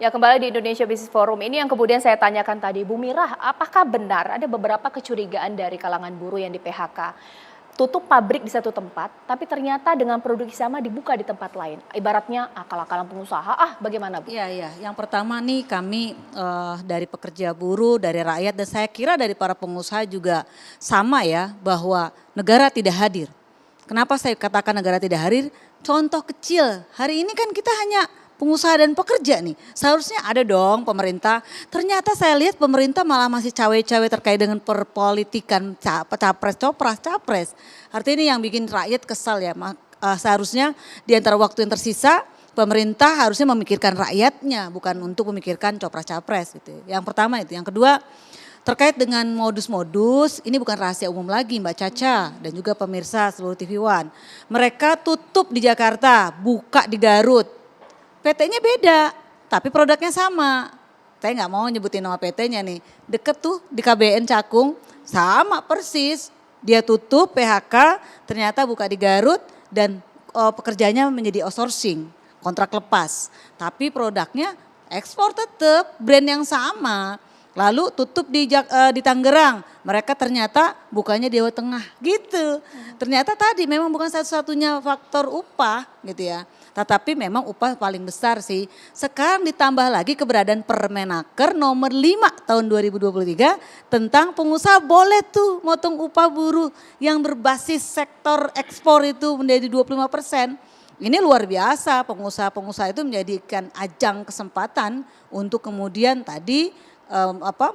Ya, kembali di Indonesia Business Forum ini yang kemudian saya tanyakan tadi, Bu Mirah, apakah benar ada beberapa kecurigaan dari kalangan buruh yang di PHK? Tutup pabrik di satu tempat, tapi ternyata dengan produksi sama dibuka di tempat lain. Ibaratnya akal-akalan pengusaha, bagaimana Bu? Iya, iya. Yang pertama nih kami dari pekerja buruh, dari rakyat dan saya kira dari para pengusaha juga sama ya bahwa negara tidak hadir. Kenapa saya katakan negara tidak hadir? Contoh kecil, hari ini kan kita hanya pengusaha dan pekerja nih. Seharusnya ada dong pemerintah. Ternyata saya lihat pemerintah malah masih cawe-cawe terkait dengan perpolitikan capres. Artinya ini yang bikin rakyat kesal ya. Seharusnya di antara waktu yang tersisa pemerintah harusnya memikirkan rakyatnya bukan untuk memikirkan capres gitu. Yang pertama itu. Yang kedua terkait dengan modus-modus, ini bukan rahasia umum lagi Mbak Caca dan juga pemirsa seluruh TV One. Mereka tutup di Jakarta, buka di Garut. PT-nya beda, tapi produknya sama. Saya nggak mau nyebutin nama PT-nya nih. Deket tuh di KBN Cakung, sama persis. Dia tutup PHK, ternyata buka di Garut dan pekerjanya menjadi outsourcing, kontrak lepas. Tapi produknya ekspor tetap, brand yang sama. Lalu tutup di Tangerang, mereka ternyata bukanya di Jawa Tengah gitu. Ternyata tadi memang bukan satu-satunya faktor upah gitu ya. Tetapi memang upah paling besar sih. Sekarang ditambah lagi keberadaan Permenaker nomor 5 tahun 2023 tentang pengusaha boleh tuh motong upah buruh yang berbasis sektor ekspor itu menjadi 25%. Ini luar biasa, pengusaha-pengusaha itu menjadikan ajang kesempatan untuk kemudian tadi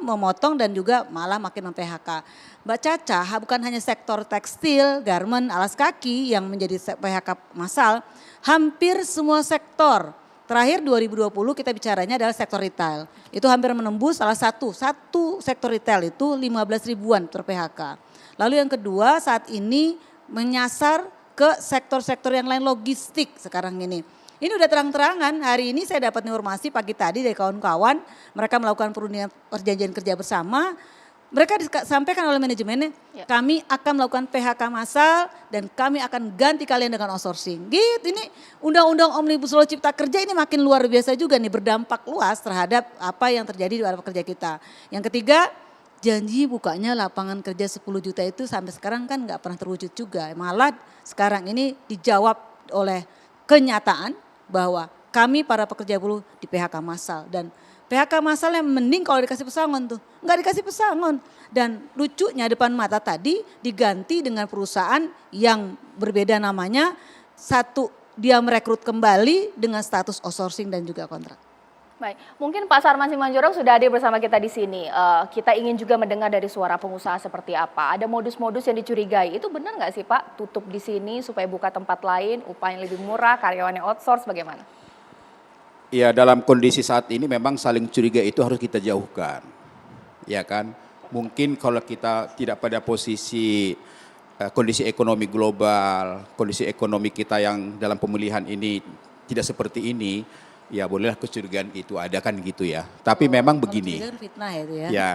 memotong dan juga malah makin mem-PHK. Mbak Caca, bukan hanya sektor tekstil, garment, alas kaki yang menjadi PHK massal, hampir semua sektor. Terakhir 2020 kita bicaranya adalah sektor retail. Itu hampir menembus satu sektor retail itu 15 ribuan per PHK. Lalu yang kedua saat ini menyasar ke sektor-sektor yang lain logistik sekarang ini. Ini udah terang-terangan, hari ini saya dapat informasi pagi tadi dari kawan-kawan, mereka melakukan perjanjian kerja bersama, mereka disampaikan oleh manajemennya, kami akan melakukan PHK massal dan kami akan ganti kalian dengan outsourcing. Gitu, ini undang-undang Omnibus Law Cipta Kerja ini makin luar biasa juga nih, berdampak luas terhadap apa yang terjadi di para pekerja kita. Yang ketiga, janji bukanya lapangan kerja 10 juta itu sampai sekarang kan nggak pernah terwujud juga. Malah sekarang ini dijawab oleh kenyataan bahwa kami para pekerja buruh di PHK massal dan PHK massal yang mending kalau dikasih pesangon tuh, nggak dikasih pesangon. Dan lucunya depan mata tadi diganti dengan perusahaan yang berbeda namanya, satu dia merekrut kembali dengan status outsourcing dan juga kontrak. Baik, mungkin Pak Sarman Simanjorong sudah hadir bersama kita di sini. Kita ingin juga mendengar dari suara pengusaha seperti apa. Ada modus-modus yang dicurigai, itu benar nggak sih Pak? Tutup di sini supaya buka tempat lain, upah yang lebih murah, karyawannya outsource, bagaimana? Ya, dalam kondisi saat ini memang saling curiga itu harus kita jauhkan. Ya kan, mungkin kalau kita tidak pada posisi kondisi ekonomi global, kondisi ekonomi kita yang dalam pemulihan ini tidak seperti ini, ya bolehlah kecurigaan itu ada kan gitu ya. Tapi memang begini. Fitnah ya itu ya. Ya.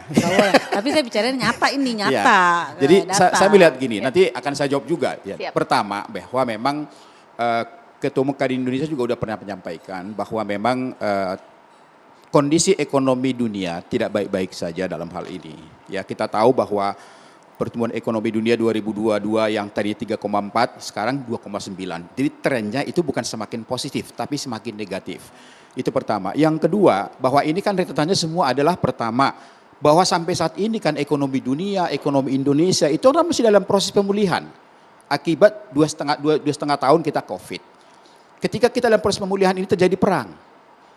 Tapi saya bicara nyata ini, nyata. Ya. Jadi saya melihat gini, nanti akan saya jawab juga. Ya. Pertama bahwa memang Ketua Umum Kadin Indonesia juga sudah pernah menyampaikan bahwa memang kondisi ekonomi dunia tidak baik-baik saja dalam hal ini. Ya, kita tahu bahwa pertumbuhan ekonomi dunia 2022 yang tadi 3,4 sekarang 2,9. Jadi trennya itu bukan semakin positif tapi semakin negatif. Itu pertama. Yang kedua, bahwa ini kan rentetannya semua adalah pertama bahwa sampai saat ini kan ekonomi dunia, ekonomi Indonesia itu kan masih dalam proses pemulihan. Akibat 2,5 tahun kita Covid. Ketika kita dalam proses pemulihan ini terjadi perang.